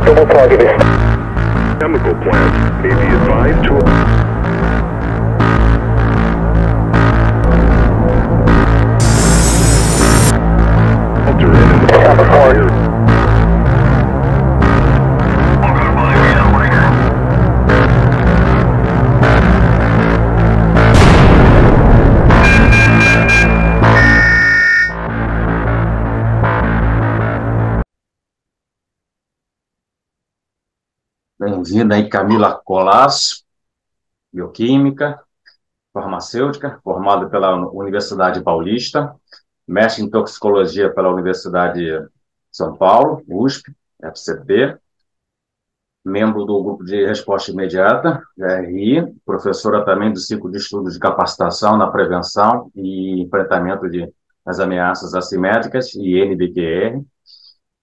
Chemical plant may be advised to alter it. Bem-vinda aí, Camila Colasso, bioquímica, farmacêutica, formada pela Universidade Paulista, mestre em toxicologia pela Universidade de São Paulo, USP, FCP, membro do grupo de resposta imediata, GRI, professora também do ciclo de estudos de capacitação na prevenção e enfrentamento das ameaças assimétricas, e NBQR.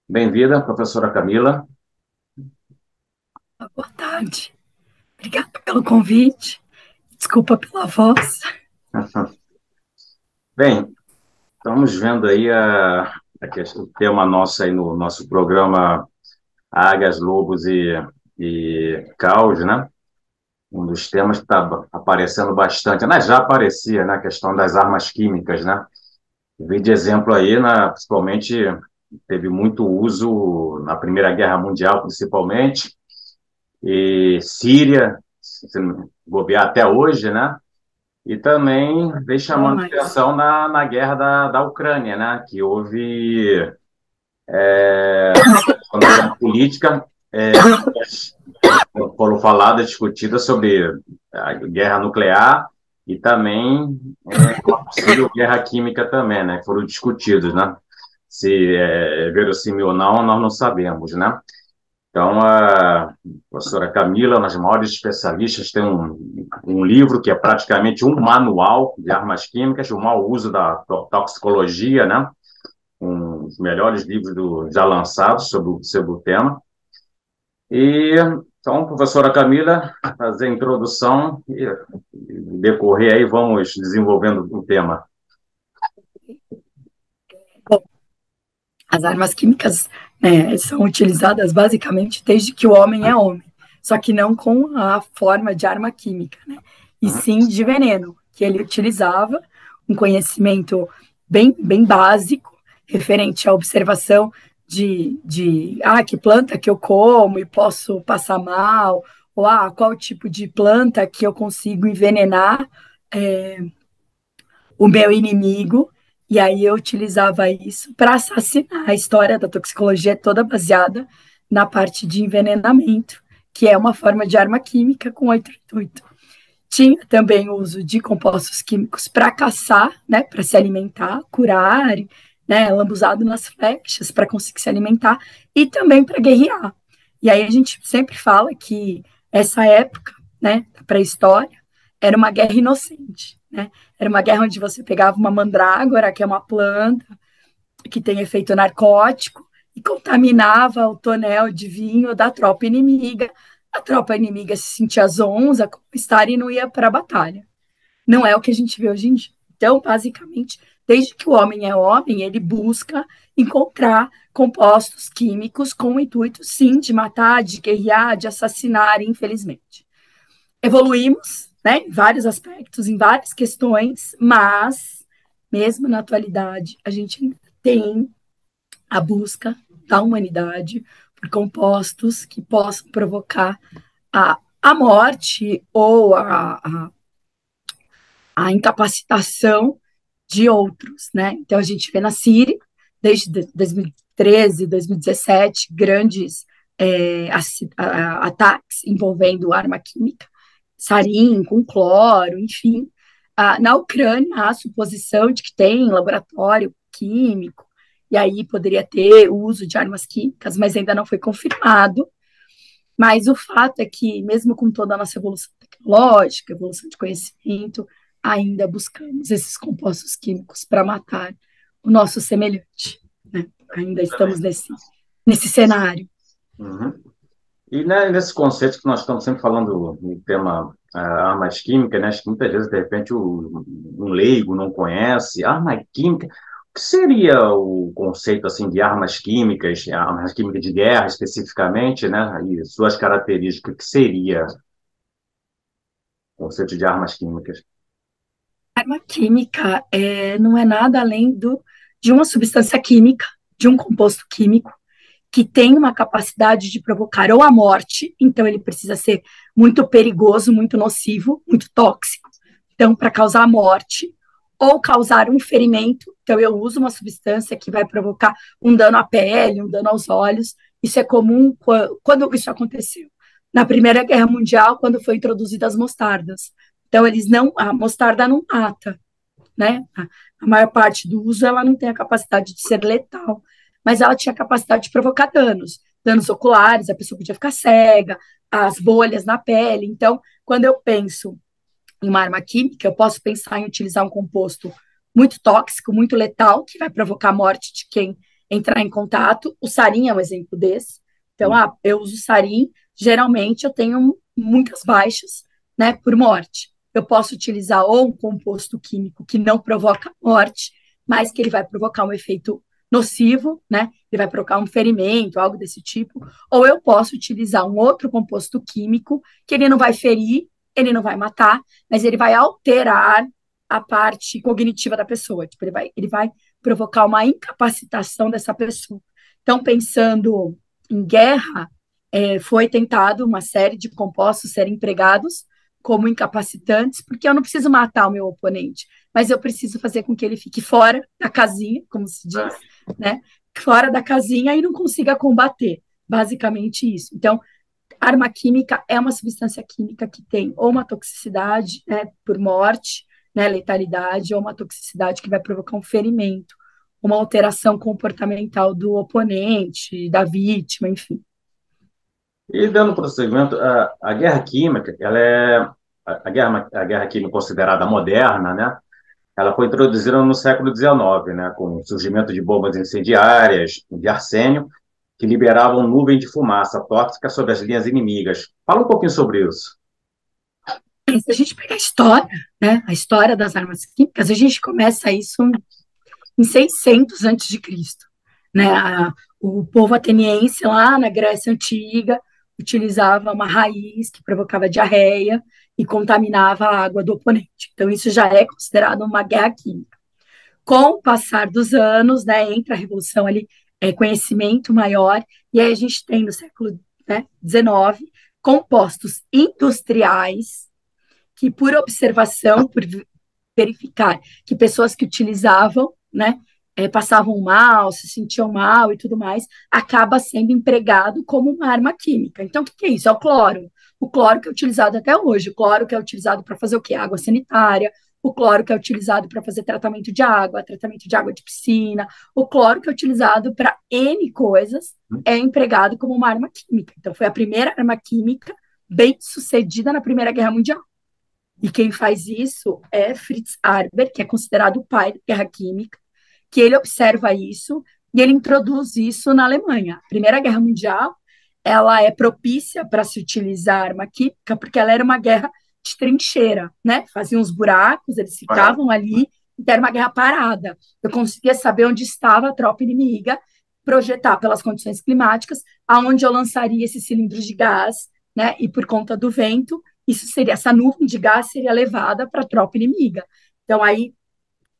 Bem-vinda, professora Camila. Boa tarde. Obrigada pelo convite. Desculpa pela voz. Bem, estamos vendo aí o tema nosso aí no nosso programa Águias, Lobos e Caos, né? Um dos temas que está aparecendo bastante, né? Já aparecia, né? A questão das armas químicas, né? Vi de exemplo aí, principalmente, teve muito uso na Primeira Guerra Mundial, principalmente, e Síria, se não bobear até hoje, né? E também vem chamando atenção na guerra da Ucrânia, né? Que houve uma política foram faladas, discutidas sobre a guerra nuclear e também uma possível guerra química também, né? Foram discutidos, né? Se é verossímil ou não, nós não sabemos, né? Então, a professora Camila, uma das maiores especialistas, tem um livro que é praticamente um manual de armas químicas, o mau uso da toxicologia, né? Um dos melhores livros já lançados sobre o tema. E, então, professora Camila, fazer a introdução e decorrer aí, vamos desenvolvendo o tema. Bom, as armas químicas, né, são utilizadas basicamente desde que o homem é homem, só que não com a forma de arma química, né, e sim de veneno, que ele utilizava, um conhecimento bem básico, referente à observação que planta que eu como e posso passar mal, ou qual tipo de planta que eu consigo envenenar o meu inimigo, e aí eu utilizava isso para assassinar. A história da toxicologia é toda baseada na parte de envenenamento, que é uma forma de arma química com 888. Tinha também o uso de compostos químicos para caçar, né, para se alimentar, curar, né, lambuzado nas flechas para conseguir se alimentar, e também para guerrear. E aí a gente sempre fala que essa época, né, da pré-história, era uma guerra inocente, né? Era uma guerra onde você pegava uma mandrágora, que é uma planta que tem efeito narcótico, e contaminava o tonel de vinho da tropa inimiga. A tropa inimiga se sentia zonza, conquistar e não ia para a batalha. Não é o que a gente vê hoje em dia. Então, basicamente, desde que o homem é homem, ele busca encontrar compostos químicos com o intuito, sim, de matar, de guerrear, de assassinar, infelizmente. Evoluímos, né, em vários aspectos, em várias questões, mas, mesmo na atualidade, a gente tem a busca da humanidade por compostos que possam provocar a morte ou a incapacitação de outros, né? Então, a gente vê na Síria, desde 2013, 2017, grandes ataques envolvendo arma química, sarin com cloro, enfim. Na Ucrânia, há a suposição de que tem laboratório químico, e aí poderia ter o uso de armas químicas, mas ainda não foi confirmado. Mas o fato é que, mesmo com toda a nossa evolução tecnológica, evolução de conhecimento, ainda buscamos esses compostos químicos para matar o nosso semelhante, né? Ainda estamos nesse cenário. Uhum. E nesse conceito que nós estamos sempre falando no tema armas químicas, né? Acho que muitas vezes, de repente, um leigo não conhece. Arma química, que seria o conceito assim de armas químicas de guerra especificamente, né? E suas características, o que seria o conceito de armas químicas? Arma química não é nada além de uma substância química, de um composto químico, que tem uma capacidade de provocar ou a morte, então ele precisa ser muito perigoso, muito nocivo, muito tóxico, então para causar a morte, ou causar um ferimento, então eu uso uma substância que vai provocar um dano à pele, um dano aos olhos, isso é comum quando isso aconteceu. Na Primeira Guerra Mundial, quando foi introduzidas as mostardas. Então, a mostarda não mata, né? A maior parte do uso, ela não tem a capacidade de ser letal, mas ela tinha a capacidade de provocar danos oculares, a pessoa podia ficar cega, as bolhas na pele. Então, quando eu penso em uma arma química, eu posso pensar em utilizar um composto muito tóxico, muito letal, que vai provocar a morte de quem entrar em contato. O sarin é um exemplo desse. Então, eu uso sarin, geralmente eu tenho muitas baixas, né, por morte. Eu posso utilizar ou um composto químico que não provoca morte, mas que ele vai provocar um efeito nocivo, né? Ele vai provocar um ferimento, algo desse tipo. Ou eu posso utilizar um outro composto químico que ele não vai ferir, ele não vai matar, mas ele vai alterar a parte cognitiva da pessoa. Tipo, ele vai provocar uma incapacitação dessa pessoa. Então, pensando em guerra, foi tentado uma série de compostos serem empregados como incapacitantes, porque eu não preciso matar o meu oponente, mas eu preciso fazer com que ele fique fora da casinha, como se diz, né? Fora da casinha e não consiga combater. Basicamente isso. Então, arma química é uma substância química que tem ou uma toxicidade, né, por morte, né, letalidade, ou uma toxicidade que vai provocar um ferimento, uma alteração comportamental do oponente, da vítima, enfim. E dando prosseguimento, a guerra química, ela é a guerra química considerada moderna, né? Ela foi introduzida no século XIX, né, com o surgimento de bombas incendiárias de arsênio que liberavam nuvem de fumaça tóxica sobre as linhas inimigas. Fala um pouquinho sobre isso. Se a gente pegar a história, né, a história das armas químicas, a gente começa isso em 600 antes de Cristo, né? O povo ateniense lá na Grécia Antiga utilizava uma raiz que provocava diarreia e contaminava a água do oponente. Então isso já é considerado uma guerra química. Com o passar dos anos, né, entra a revolução ali, conhecimento maior, e aí a gente tem no século, né, XIX compostos industriais que, por observação, por verificar que pessoas que utilizavam, né, passavam mal, se sentiam mal e tudo mais, acaba sendo empregado como uma arma química. Então, o que é isso? É o cloro. O cloro que é utilizado até hoje. O cloro que é utilizado para fazer o quê? Água sanitária. O cloro que é utilizado para fazer tratamento de água de piscina. O cloro que é utilizado para N coisas é empregado como uma arma química. Então, foi a primeira arma química bem sucedida na Primeira Guerra Mundial. E quem faz isso é Fritz Haber, que é considerado o pai da guerra química, que ele observa isso e ele introduz isso na Alemanha. A Primeira Guerra Mundial, ela é propícia para se utilizar arma química, porque ela era uma guerra de trincheira, né? Faziam uns buracos, eles ficavam ali, então era uma guerra parada. Eu conseguia saber onde estava a tropa inimiga, projetar pelas condições climáticas, aonde eu lançaria esses cilindros de gás, né? E por conta do vento, essa nuvem de gás seria levada para a tropa inimiga. Então, aí,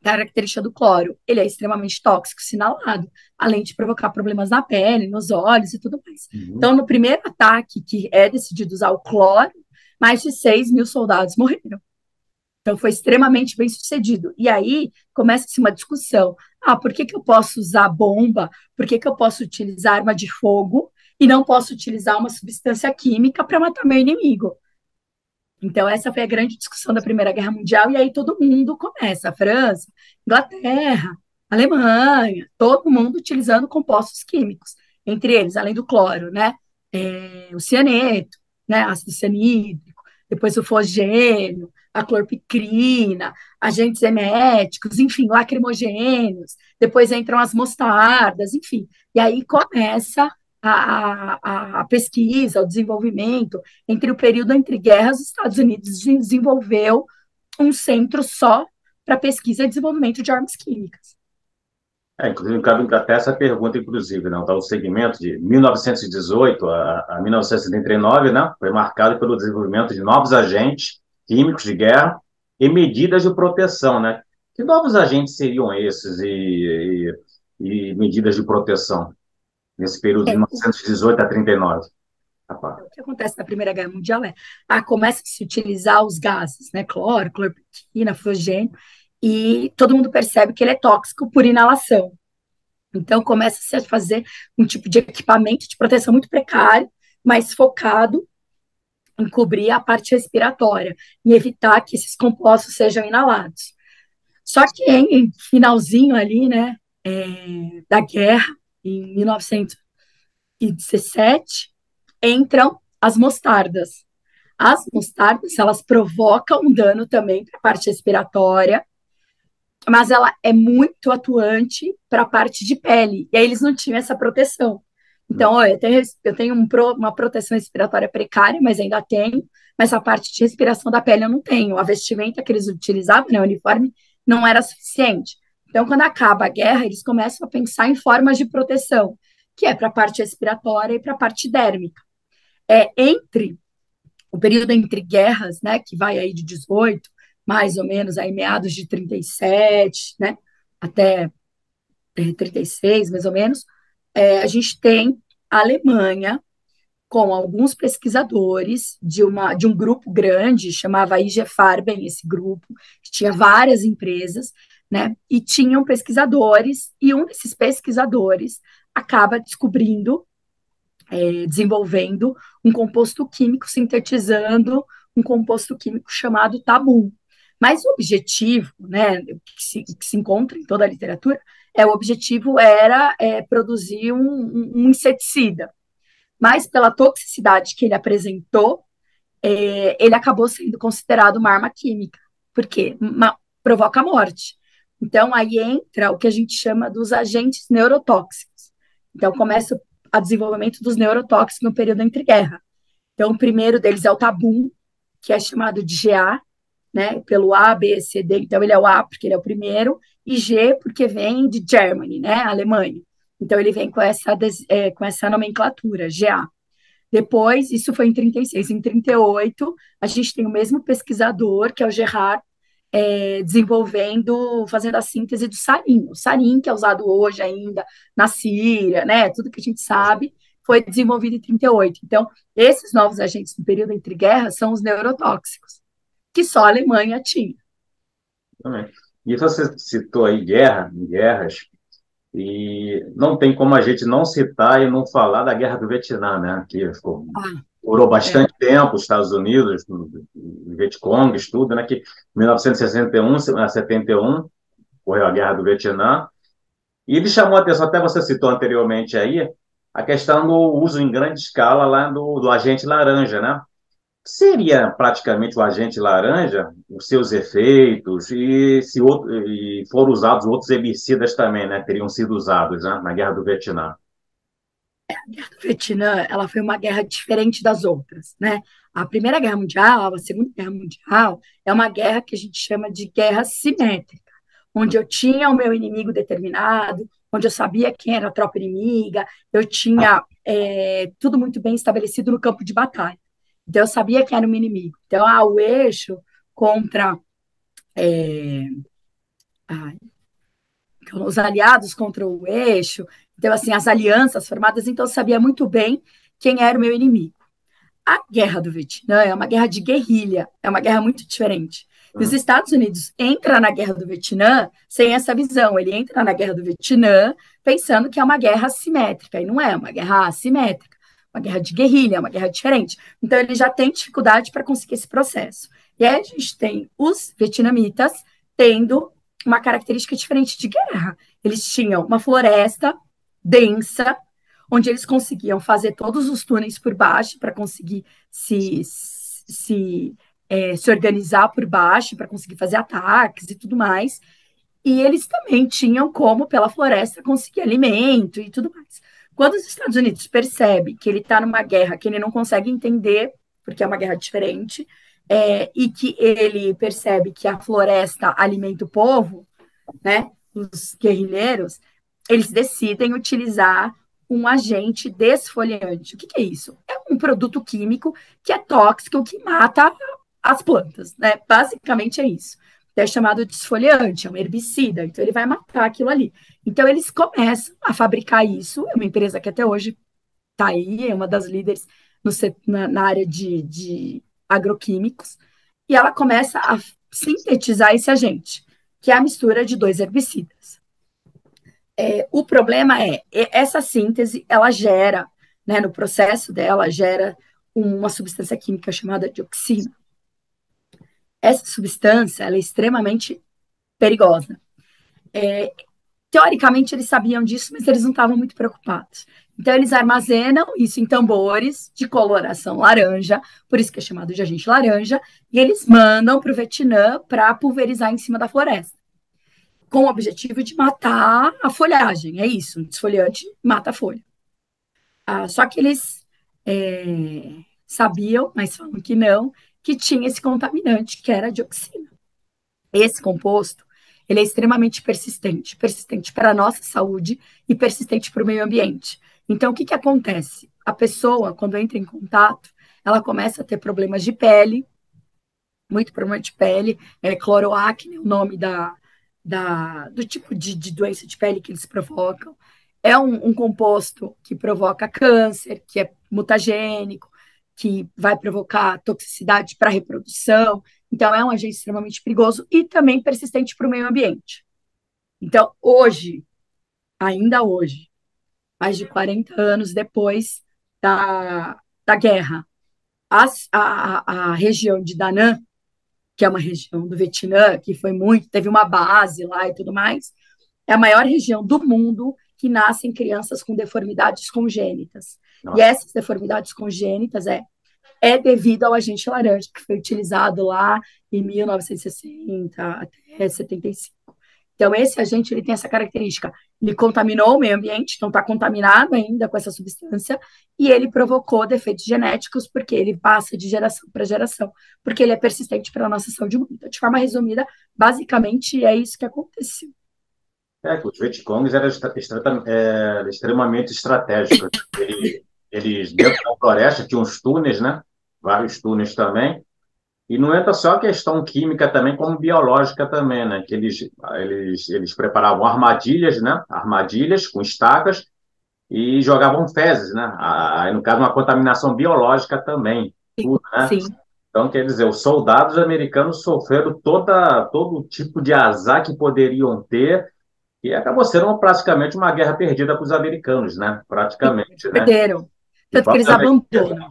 característica do cloro, ele é extremamente tóxico, sinalado, além de provocar problemas na pele, nos olhos e tudo mais. Então, no primeiro ataque que é decidido usar o cloro, mais de 6 mil soldados morreram. Então, foi extremamente bem sucedido. E aí, começa-se uma discussão. Por que eu posso usar bomba? Por que eu posso utilizar arma de fogo e não posso utilizar uma substância química para matar meu inimigo? Então, essa foi a grande discussão da Primeira Guerra Mundial, e aí todo mundo começa, a França, Inglaterra, Alemanha, todo mundo utilizando compostos químicos, entre eles, além do cloro, né, o cianeto, né, ácido cianídrico, depois o fosgênio, a clorpicrina, agentes eméticos, enfim, lacrimogênios, depois entram as mostardas, enfim, e aí começa a pesquisa, o desenvolvimento. Entre o período entre guerras, os Estados Unidos desenvolveu um centro só para pesquisa e desenvolvimento de armas químicas. Inclusive, cabe até essa pergunta, inclusive, né? Então, o segmento de 1918 a 1939, né? Foi marcado pelo desenvolvimento de novos agentes químicos de guerra e medidas de proteção, né? Que novos agentes seriam esses e medidas de proteção nesse período de É, 1918 a 39? Rapaz. o que acontece na Primeira Guerra Mundial é, começa a se utilizar os gases, né? Cloro, clorpequina, fluogênio, e todo mundo percebe que ele é tóxico por inalação. Então, começa-se a fazer um tipo de equipamento de proteção muito precário, mas focado em cobrir a parte respiratória e evitar que esses compostos sejam inalados. Só que em finalzinho ali, né, da guerra, em 1917, entram as mostardas. As mostardas, elas provocam um dano também para a parte respiratória, mas ela é muito atuante para a parte de pele. E aí eles não tinham essa proteção. Então, ó, eu tenho uma proteção respiratória precária, mas ainda tenho, mas a parte de respiração da pele eu não tenho. A vestimenta que eles utilizavam, né, o uniforme, não era suficiente. Então, quando acaba a guerra, eles começam a pensar em formas de proteção, que é para a parte respiratória e para a parte dérmica. Entre o período entre guerras, né, que vai aí de 18, mais ou menos, aí meados de 37, né, até 36, mais ou menos, a gente tem a Alemanha com alguns pesquisadores de um grupo grande, chamava IG Farben, esse grupo, que tinha várias empresas, né, e tinham pesquisadores, e um desses pesquisadores acaba descobrindo, desenvolvendo um composto químico, sintetizando um composto químico chamado tabum. Mas o objetivo, né, que se encontra em toda a literatura, o objetivo era produzir um inseticida. Mas pela toxicidade que ele apresentou, ele acabou sendo considerado uma arma química, porque provoca morte. Então, aí entra o que a gente chama dos agentes neurotóxicos. Então, começa o desenvolvimento dos neurotóxicos no período entre guerra. Então, o primeiro deles é o tabum, que é chamado de GA, né, pelo A, B, C, D. Então, ele é o A porque ele é o primeiro, e G porque vem de Germany, né, Alemanha. Então, ele vem com essa nomenclatura, GA. Depois, isso foi em 36. Em 38, a gente tem o mesmo pesquisador, que é o Gerard, desenvolvendo, fazendo a síntese do sarin. O sarin, que é usado hoje ainda na Síria, né? Tudo que a gente sabe foi desenvolvido em 38. Então, esses novos agentes no período entre guerras são os neurotóxicos, que só a Alemanha tinha. Também. E você citou aí guerras, e não tem como a gente não citar e não falar da Guerra do Vietnã, né? Que Ah, durou é. bastante tempo, os Estados Unidos, o Vietcong, tudo, né? Que em 1961 a 71 ocorreu a Guerra do Vietnã. E ele chamou a atenção, até você citou anteriormente aí, a questão do uso em grande escala lá do agente laranja, né? Seria praticamente o agente laranja, os seus efeitos, e foram usados outros herbicidas também, né? Teriam sido usados, né? Na Guerra do Vietnã. O Vietnã, ela foi uma guerra diferente das outras, né? A Primeira Guerra Mundial, a Segunda Guerra Mundial, é uma guerra que a gente chama de guerra simétrica, onde eu tinha o meu inimigo determinado, onde eu sabia quem era a tropa inimiga, eu tinha tudo muito bem estabelecido no campo de batalha. Então, eu sabia quem era o meu inimigo. Então, o eixo contra é, os aliados contra o eixo, então, assim, as alianças formadas, então eu sabia muito bem quem era o meu inimigo. A guerra do Vietnã é uma guerra de guerrilha, é uma guerra muito diferente. E os Estados Unidos entram na guerra do Vietnã sem essa visão. Ele entra na guerra do Vietnã pensando que é uma guerra assimétrica, e não é uma guerra assimétrica, uma guerra de guerrilha, uma guerra diferente. Então, ele já tem dificuldade para conseguir esse processo. E aí a gente tem os vietnamitas tendo uma característica diferente de guerra. Eles tinham uma floresta densa, onde eles conseguiam fazer todos os túneis por baixo para conseguir se organizar por baixo, para conseguir fazer ataques e tudo mais. E eles também tinham como, pela floresta, conseguir alimento e tudo mais. Quando os Estados Unidos percebem que ele está numa guerra que ele não consegue entender, porque é uma guerra diferente, e que ele percebe que a floresta alimenta o povo, né, os guerrilheiros, eles decidem utilizar um agente desfoliante. O que é isso? É um produto químico que é tóxico, que mata as plantas, né? Basicamente é isso. É chamado de desfoliante, é um herbicida, então ele vai matar aquilo ali. Então eles começam a fabricar isso, é uma empresa que até hoje está aí, é uma das líderes na área de agroquímicos, e ela começa a sintetizar esse agente, que é a mistura de dois herbicidas. O problema essa síntese, ela gera, né, no processo dela, gera uma substância química chamada dioxina. Essa substância, ela é extremamente perigosa. Teoricamente, eles sabiam disso, mas eles não estavam muito preocupados. Então, eles armazenam isso em tambores de coloração laranja, por isso que é chamado de agente laranja, e eles mandam para o Vietnã para pulverizar em cima da floresta, com o objetivo de matar a folhagem. É isso, um desfoliante mata a folha. Só que eles sabiam, mas falam que não, que tinha esse contaminante, que era a dioxina. Esse composto, ele é extremamente persistente, persistente para a nossa saúde e persistente para o meio ambiente. Então, o que acontece? A pessoa, quando entra em contato, ela começa a ter problemas de pele, muito problema de pele, cloroacne, o nome do tipo de doença de pele que eles provocam. É um composto que provoca câncer, que é mutagênico, que vai provocar toxicidade para a reprodução. Então, é um agente extremamente perigoso e também persistente para o meio ambiente. Então, hoje, ainda hoje, mais de 40 anos depois da guerra, a região de Danang, que é uma região do Vietnã, que teve uma base lá e tudo mais, é a maior região do mundo que nascem crianças com deformidades congênitas. Nossa. E essas deformidades congênitas é devido ao agente laranja, que foi utilizado lá em 1960 até 75. Então, esse agente ele tem essa característica. Ele contaminou o meio ambiente, então está contaminado ainda com essa substância, e ele provocou defeitos genéticos, porque ele passa de geração para geração, porque ele é persistente para a nossa saúde humana. Então, de forma resumida, basicamente é isso que aconteceu. Que os Vietcongs eram extremamente estratégicos. Eles, dentro da floresta, tinham uns túneis, né? Vários túneis também. E não entra só a questão química também, como biológica também, né? Que eles preparavam armadilhas, né? Armadilhas com estacas e jogavam fezes, né? Aí, no caso, uma contaminação biológica também, tudo, né? Sim. Então, quer dizer, os soldados americanos sofreram todo tipo de azar que poderiam ter e acabou sendo praticamente uma guerra perdida para os americanos, né? Praticamente, né? Perderam. Tanto que eles abandonam.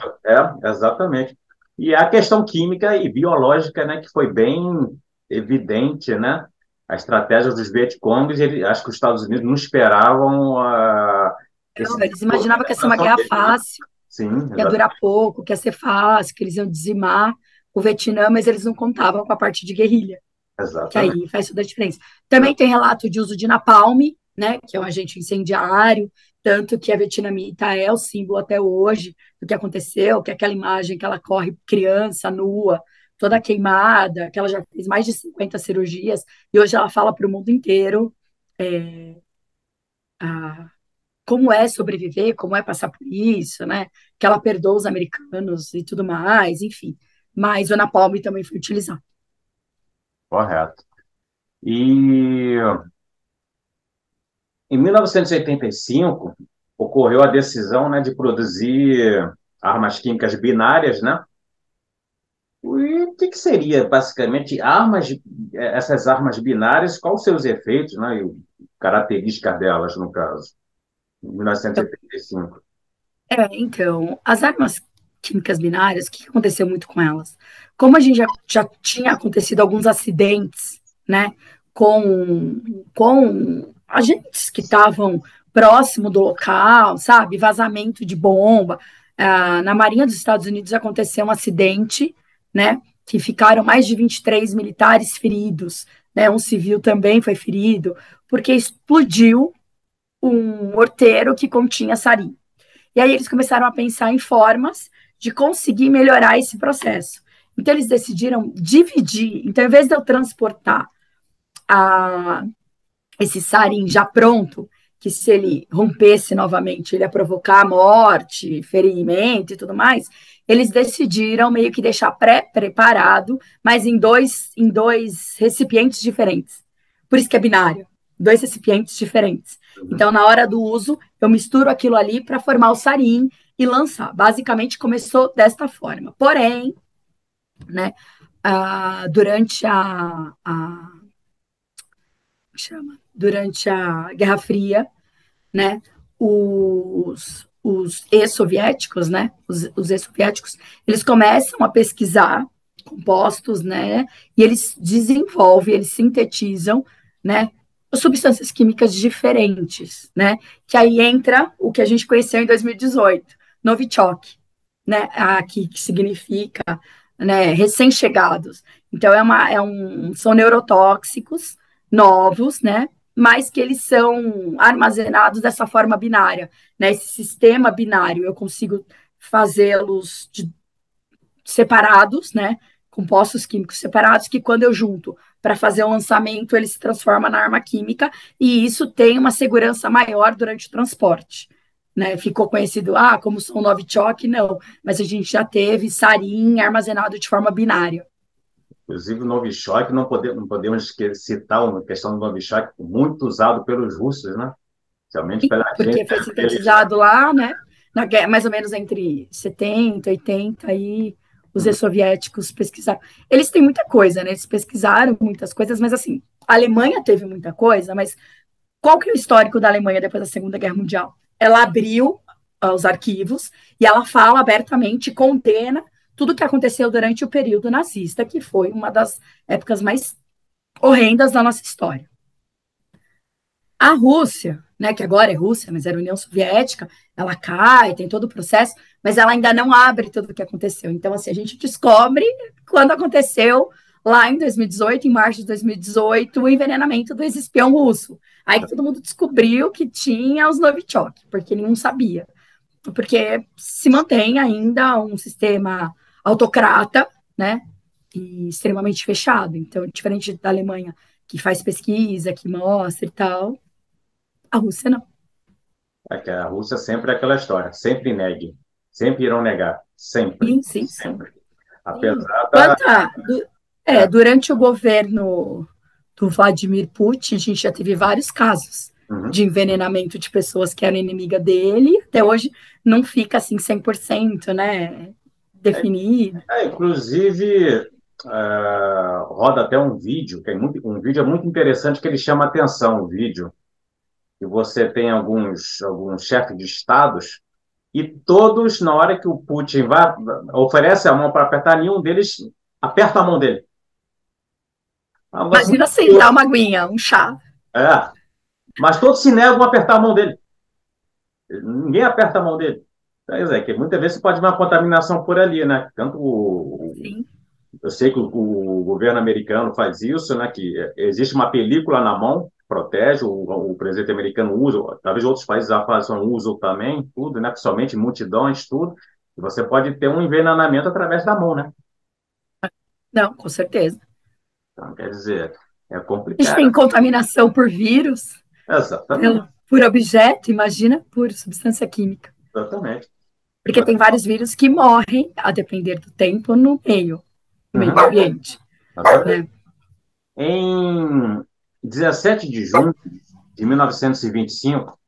Exatamente. E a questão química e biológica, né, que foi bem evidente, né? A estratégia dos Vietcongs, acho que os Estados Unidos não esperavam eles imaginavam que ia ser uma guerra fácil, Sim, que ia durar pouco, que ia ser fácil, que eles iam dizimar o Vietnã, mas eles não contavam com a parte de guerrilha, que aí faz toda a diferença. Também tem relato de uso de napalm, né, que é um agente incendiário, tanto que a vietnamita é o símbolo até hoje do que aconteceu, que é aquela imagem que ela corre criança, nua, toda queimada, que ela já fez mais de 50 cirurgias, e hoje ela fala para o mundo inteiro como é sobreviver, como é passar por isso, né? Que ela perdoa os americanos e tudo mais, enfim. Mas o napalm também foi utilizado. correto. E em 1985 ocorreu a decisão, né, de produzir armas químicas binárias, né? E o que seria, basicamente, essas armas binárias, quais os seus efeitos, né, e características delas, no caso, em 1985? Então, as armas químicas binárias, o que aconteceu muito com elas? Como a gente já tinha acontecido alguns acidentes, né, com agentes que estavam próximo do local, sabe, vazamento de bomba. Na Marinha dos Estados Unidos aconteceu um acidente, né, que ficaram mais de 23 militares feridos, né, um civil também foi ferido, porque explodiu um morteiro que continha sarin. E aí eles começaram a pensar em formas de conseguir melhorar esse processo. Então eles decidiram dividir. Então, em vez de eu transportar esse sarin já pronto, que se ele rompesse novamente, ele ia provocar morte, ferimento e tudo mais, eles decidiram meio que deixar pré-preparado, mas em dois recipientes diferentes. Por isso que é binário, 2 recipientes diferentes. Então, na hora do uso, eu misturo aquilo ali para formar o sarin e lançar. Basicamente, começou desta forma. Porém, né, durante durante a Guerra Fria, né, os ex-soviéticos, né, os ex-soviéticos, eles começam a pesquisar compostos, né, e eles desenvolvem, eles sintetizam, né, substâncias químicas diferentes, né, que aí entra o que a gente conheceu em 2018, Novichok, né, aqui que significa, né, recém-chegados. Então são neurotóxicos novos, né, mas que eles são armazenados dessa forma binária, né? Esse sistema binário, eu consigo fazê-los separados, né? Compostos químicos separados, que quando eu junto para fazer o lançamento, ele se transforma na arma química, e isso tem uma segurança maior durante o transporte. Né? Ficou conhecido, como são Novichok, não, mas a gente já teve sarin armazenado de forma binária. Inclusive, o Novichok, não podemos citar uma questão do Novichok, muito usado pelos russos, né? Especialmente pela Porque foi sintetizado lá, né? Mais ou menos entre 70, 80, e os ex-soviéticos pesquisaram. Eles têm muita coisa, né? Eles pesquisaram muitas coisas, mas assim, a Alemanha teve muita coisa, mas qual que é o histórico da Alemanha depois da Segunda Guerra Mundial? Ela abriu os arquivos e ela fala abertamente, condena tudo que aconteceu durante o período nazista, que foi uma das épocas mais horrendas da nossa história. A Rússia, né, que agora é Rússia, mas era União Soviética, ela cai, tem todo o processo, mas ela ainda não abre tudo o que aconteceu. Então, assim, a gente descobre quando aconteceu lá em 2018, em março de 2018, o envenenamento do ex-espião russo. Aí todo mundo descobriu que tinha os Novichok, porque nenhum sabia. Porque se mantém ainda um sistema autocrata, né, e extremamente fechado. Então, diferente da Alemanha, que faz pesquisa, que mostra e tal, a Rússia não. É que a Rússia sempre é aquela história, sempre negue, sempre irão negar, sempre, Sim. sempre. Apesar Quanto é, durante o governo do Vladimir Putin, a gente já teve vários casos de envenenamento de pessoas que eram inimiga dele, até hoje não fica assim 100%, né, definido. inclusive, roda até um vídeo, um vídeo é muito interessante que ele chama atenção, o vídeo, que você tem alguns chefes de estados e todos, na hora que o Putin oferece a mão para apertar, nenhum deles aperta a mão dele. Imagina sem dar uma aguinha, um chá. Mas todos se negam a apertar a mão dele. Ninguém aperta a mão dele. Quer dizer, que muitas vezes pode haver uma contaminação por ali, né? Sim. Eu sei que o governo americano faz isso, né? Que existe uma película na mão que protege, o presidente americano usa, talvez outros países já façam uso também, tudo, né? Principalmente multidões, tudo. E você pode ter um envenenamento através da mão, né? Não, com certeza. Então, quer dizer, é A gente complicado. tem contaminação por vírus, Exatamente. por objeto, imagina por substância química. Exatamente. Porque tem vários vírus que morrem, a depender do tempo, no meio ambiente. Né? Em 17 de junho de 1925,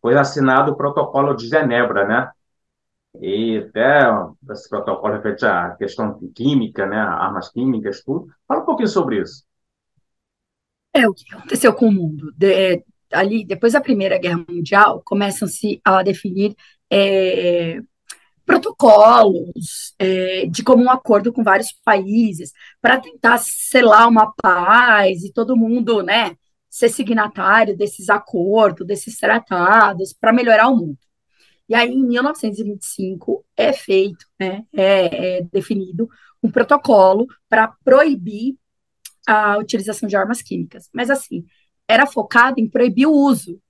foi assinado o Protocolo de Genebra, né? E até esse protocolo refere à questão química, né? Armas químicas, tudo. Fala um pouquinho sobre isso. O que aconteceu com o mundo? Ali, depois da Primeira Guerra Mundial, começam-se a definir protocolos de comum acordo com vários países para tentar selar uma paz e todo mundo, né, ser signatário desses acordos, desses tratados, para melhorar o mundo. E aí, em 1925, é feito, né, é definido um protocolo para proibir a utilização de armas químicas. Mas, assim, era focado em proibir o uso.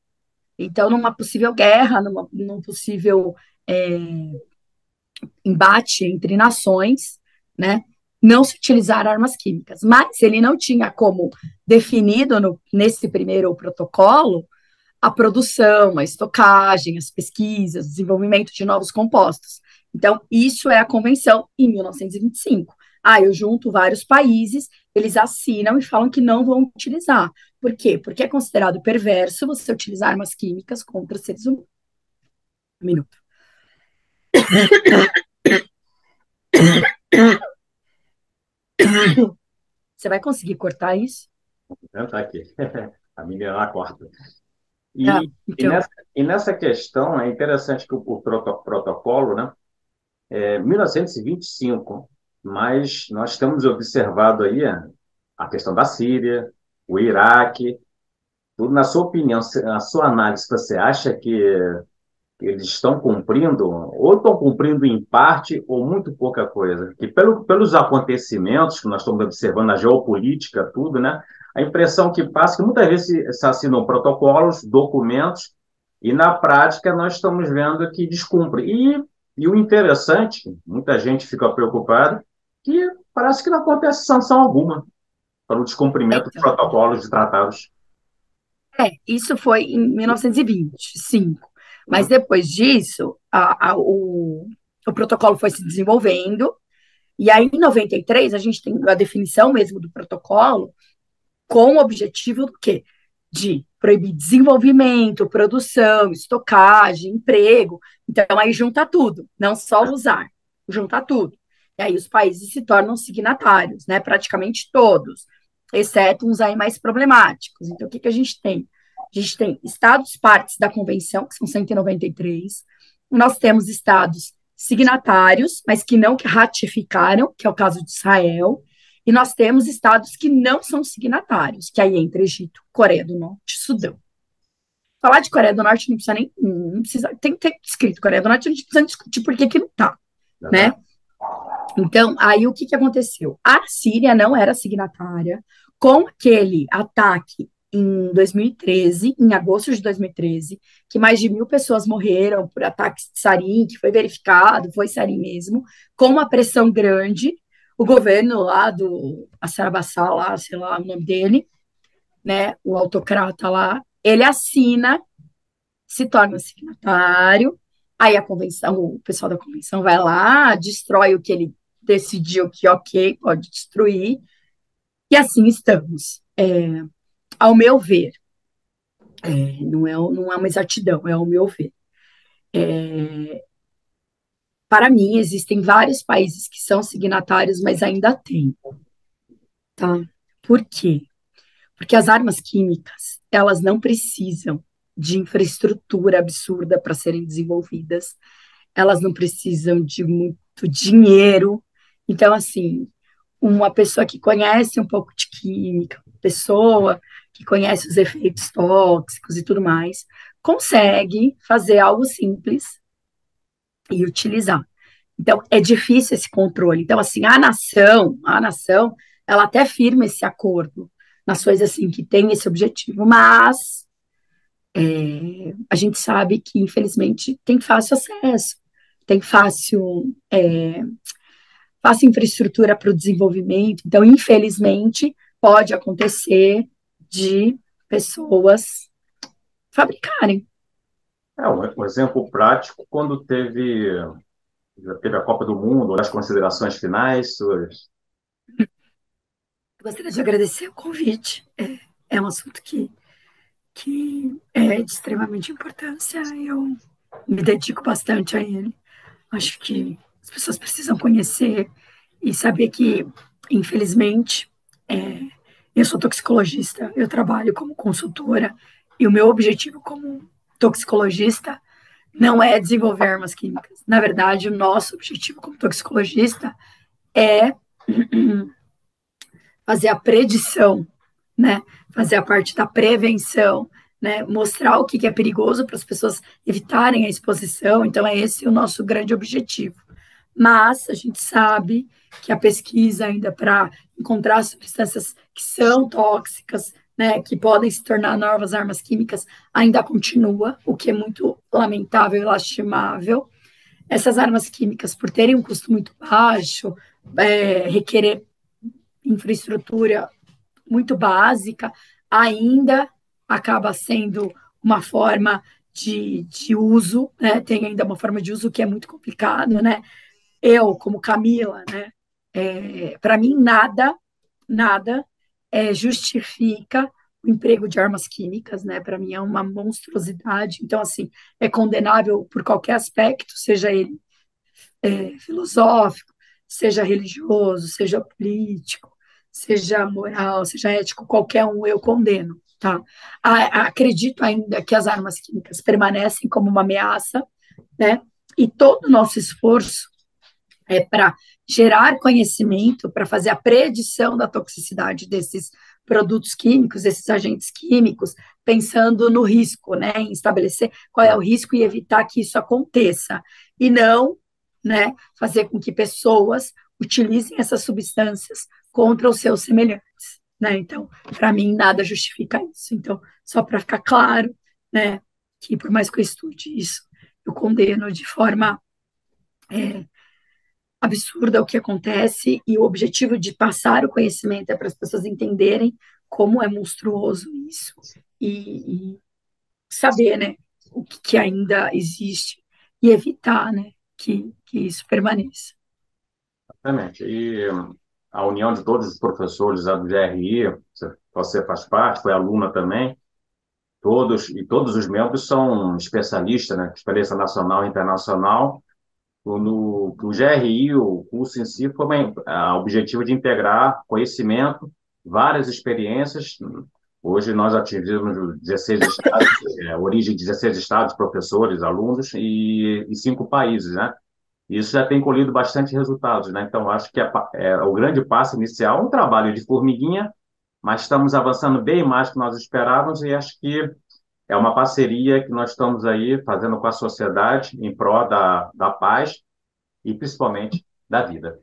Então, numa possível guerra, num possível embate entre nações, né, não se utilizar armas químicas. Mas ele não tinha como definido nesse primeiro protocolo a produção, a estocagem, as pesquisas, desenvolvimento de novos compostos. Então, isso é a convenção em 1925. Eu junto vários países, eles assinam e falam que não vão utilizar. Por quê? Porque é considerado perverso você utilizar armas químicas contra seres humanos. Um minuto. Você vai conseguir cortar isso? Vou tentar aqui. A menina lá corta. Ah, E, e, então, nessa, e nessa questão, é interessante que o protocolo, né, é 1925, mas nós temos observado aí a questão da Síria, o Iraque, tudo. Na sua opinião, na sua análise, você acha que eles estão cumprindo, ou estão cumprindo em parte, ou muito pouca coisa? Que pelos acontecimentos que nós estamos observando, a geopolítica, tudo, né? A impressão que passa é que muitas vezes se assinam protocolos, documentos, e na prática nós estamos vendo que descumpre. E o interessante, muita gente fica preocupada, que parece que não acontece sanção alguma para o descumprimento de então, protocolos de tratados. isso foi em 1925. Mas Uhum. depois disso, o protocolo foi se desenvolvendo, e aí em 93 a gente tem a definição mesmo do protocolo com o objetivo do quê? De proibir desenvolvimento, produção, estocagem, emprego. Então aí junta tudo, não só usar, junta tudo. E aí os países se tornam signatários, né? Praticamente todos, exceto uns aí mais problemáticos. Então o que a gente tem? A gente tem estados partes da convenção, que são 193. Nós temos estados signatários, mas que não ratificaram, que é o caso de Israel. E nós temos estados que não são signatários, que aí entra Egito, Coreia do Norte, Sudão. Falar de Coreia do Norte não precisa nem. Não precisa, tem que ter escrito Coreia do Norte, a gente precisa discutir por que não está, né? Então, aí o que aconteceu? A Síria não era signatária. Com aquele ataque em 2013, em agosto de 2013, que mais de 1.000 pessoas morreram por ataques de sarin, que foi verificado, foi sarin mesmo, com uma pressão grande, o governo lá do Assar Bassal, lá, sei lá o nome dele, né, o autocrata lá, ele assina, se torna signatário, aí a convenção, o pessoal da convenção vai lá, destrói o que ele decidiu que ok, pode destruir, e assim estamos. Ao meu ver, não é uma exatidão, é ao meu ver. Para mim, existem vários países que são signatários, mas ainda tem, tá? Por quê? Porque as armas químicas, elas não precisam de infraestrutura absurda para serem desenvolvidas, elas não precisam de muito dinheiro. Então, assim, uma pessoa que conhece um pouco de química, pessoa que conhece os efeitos tóxicos e tudo mais, consegue fazer algo simples e utilizar. Então, é difícil esse controle. Então, assim, a nação, ela até firma esse acordo nas coisas assim que tem esse objetivo, mas a gente sabe que, infelizmente, tem fácil acesso, tem fácil infraestrutura para o desenvolvimento. Então, infelizmente, pode acontecer de pessoas fabricarem. Um exemplo prático, quando já teve a Copa do Mundo, as considerações finais suas. Gostaria de agradecer o convite. É um assunto que é de extremamente importância. Eu me dedico bastante a ele. Acho que as pessoas precisam conhecer e saber que, infelizmente, é, eu sou toxicologista, eu trabalho como consultora e o meu objetivo como toxicologista não é desenvolver armas químicas. Na verdade, o nosso objetivo como toxicologista é fazer a predição, né? Fazer a parte da prevenção, né? Mostrar o que é perigoso para as pessoas evitarem a exposição. Então, é esse o nosso grande objetivo. Mas a gente sabe que a pesquisa ainda para encontrar substâncias que são tóxicas, né, que podem se tornar novas armas químicas, ainda continua, o que é muito lamentável e lastimável. Essas armas químicas, por terem um custo muito baixo, requerer infraestrutura muito básica, ainda acaba sendo uma forma de uso, né? Tem ainda uma forma de uso que é muito complicado, né? Eu, como Camila, né? Para mim, nada justifica o emprego de armas químicas, né? Para mim é uma monstruosidade. Então, assim, é condenável por qualquer aspecto, seja ele filosófico, seja religioso, seja político, seja moral, seja ético, qualquer um eu condeno, tá? Acredito ainda que as armas químicas permanecem como uma ameaça, né? E todo o nosso esforço é para gerar conhecimento, para fazer a predição da toxicidade desses produtos químicos, desses agentes químicos, pensando no risco, né, em estabelecer qual é o risco e evitar que isso aconteça, e não, né, fazer com que pessoas utilizem essas substâncias contra os seus semelhantes, né? Então, para mim, nada justifica isso. Então, só para ficar claro, né, que por mais que eu estude isso, eu condeno de forma absurda o que acontece e o objetivo de passar o conhecimento é para as pessoas entenderem como é monstruoso isso e saber, né, o que ainda existe e evitar, né, que isso permaneça. Exatamente. E a união de todos os professores lá do GRI, você faz parte, foi aluna também, todos os membros são especialistas, né? Experiência nacional e internacional. O GRI, o curso em si, foi o objetivo de integrar conhecimento, várias experiências. Hoje nós atingimos 16 estados, origem de 16 estados, professores, alunos e 5 países, né? Isso já tem colhido bastante resultados, né? Então, acho que o grande passo inicial é um trabalho de formiguinha, mas estamos avançando bem mais do que nós esperávamos e acho que é uma parceria que nós estamos aí fazendo com a sociedade em prol da paz e principalmente da vida.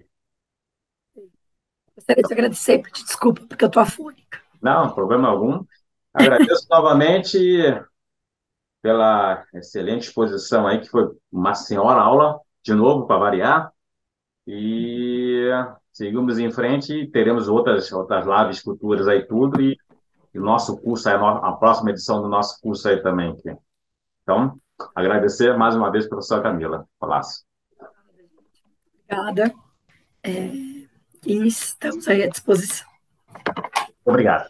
Gostaria de agradecer, pedir desculpa, porque eu estou afônica. Não, problema algum. Agradeço novamente pela excelente exposição aí, que foi uma senhora aula, de novo, para variar. E seguimos em frente e teremos outras lives futuras aí, tudo. E o nosso curso, a próxima edição do nosso curso aí também. Aqui. Então, agradecer mais uma vez, professora Camila Palácio. Obrigada. E estamos aí à disposição. Obrigado.